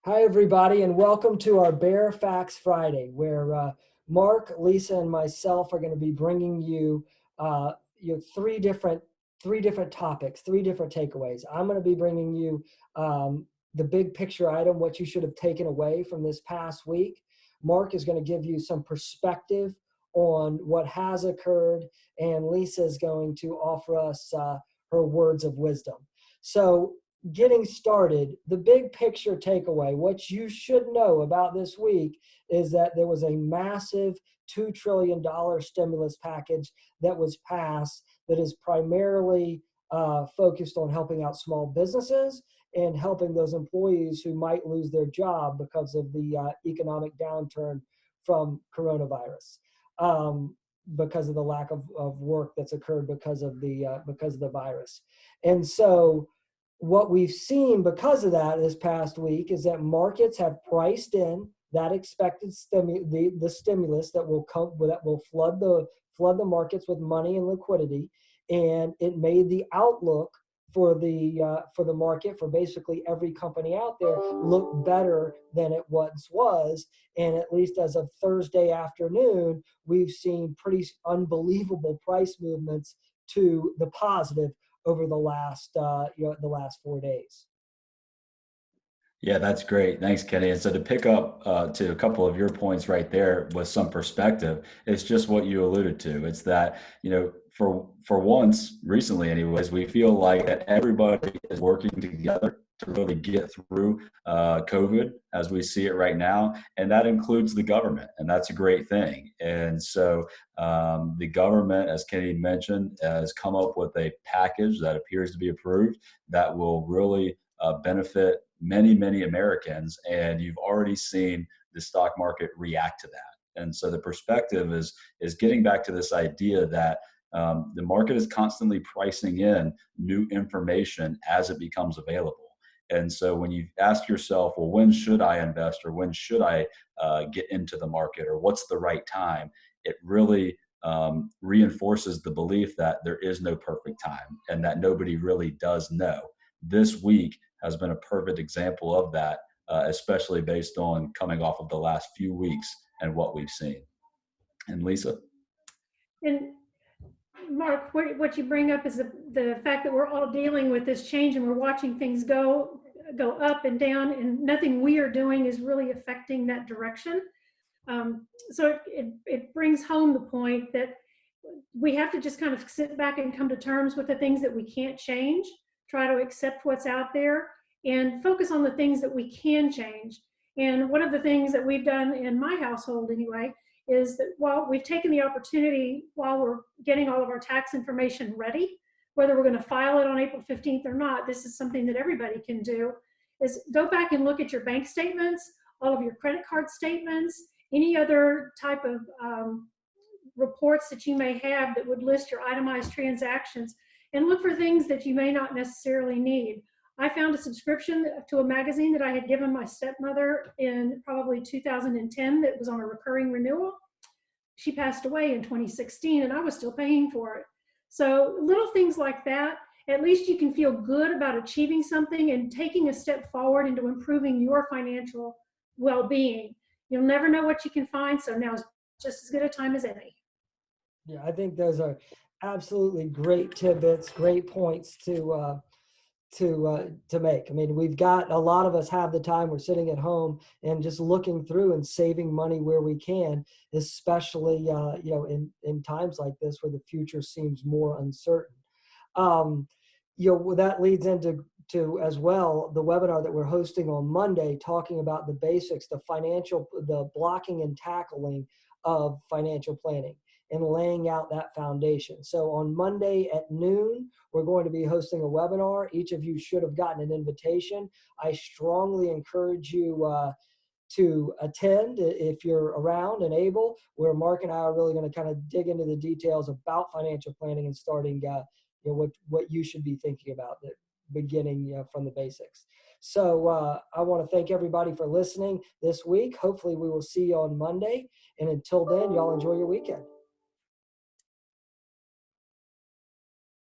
Hi, everybody, and welcome to our Bear Facts Friday, where Mark, Lisa, and myself are going to be bringing you, three different topics, three different takeaways. I'm going to be bringing you the big picture item, what you should have taken away from this past week. Mark is going to give you some perspective on what has occurred, and Lisa is going to offer us her words of wisdom. So, getting started, the big picture takeaway, what you should know about this week is that there was a massive $2 trillion stimulus package that was passed that is primarily focused on helping out small businesses and helping those employees who might lose their job because of the economic downturn from coronavirus. Because of the lack of work that's occurred because of the virus. And so what we've seen because of that this past week is that markets have priced in that expected the stimulus that will flood the markets with money and liquidity, and it made the outlook for the market for basically every company out there look better than it once was. And at least as of Thursday afternoon, we've seen pretty unbelievable price movements to the positive over the last 4 days. Yeah, that's great. Thanks, Kenny. And so to pick up to a couple of your points right there with some perspective, it's just what you alluded to. It's that, for once, recently anyways, we feel like that everybody is working together to really get through COVID as we see it right now. And that includes the government. And that's a great thing. And so the government, as Kenny mentioned, has come up with a package that appears to be approved that will really benefit many Americans, and you've already seen the stock market react to that. And so the perspective is getting back to this idea that the market is constantly pricing in new information as it becomes available. And so when you ask yourself, well, when should I invest, or when should I get into the market, or what's the right time, it really reinforces the belief that there is no perfect time and that nobody really does know. This week has been a perfect example of that, especially based on coming off of the last few weeks and what we've seen. And Lisa? And Mark, what you bring up is the fact that we're all dealing with this change and we're watching things go up and down, and nothing we are doing is really affecting that direction. So it brings home the point that we have to just kind of sit back and come to terms with the things that we can't change, try to accept what's out there, and focus on the things that we can change. And one of the things that we've done in my household anyway is that while we've taken the opportunity, while we're getting all of our tax information ready, whether we're going to file it on April 15th or not, this is something that everybody can do, is go back and look at your bank statements, all of your credit card statements, any other type of reports that you may have that would list your itemized transactions, and look for things that you may not necessarily need. I found a subscription to a magazine that I had given my stepmother in probably 2010 that was on a recurring renewal. She passed away in 2016 and I was still paying for it. So little things like that, at least you can feel good about achieving something and taking a step forward into improving your financial well-being. You'll never know what you can find, so now is just as good a time as any. Yeah, I think those are absolutely great tidbits, great points to make. I mean, we've got a lot of us have the time. We're sitting at home and just looking through and saving money where we can, especially in times like this where the future seems more uncertain. That leads into as well the webinar that we're hosting on Monday, talking about the basics, the blocking and tackling of financial planning and laying out that foundation. So on Monday at noon, we're going to be hosting a webinar. Each of you should have gotten an invitation. I strongly encourage you to attend if you're around and able, where Mark and I are really going to kind of dig into the details about financial planning and starting what you should be thinking about, the beginning from the basics. So I want to thank everybody for listening this week. Hopefully we will see you on Monday. And until then, y'all enjoy your weekend.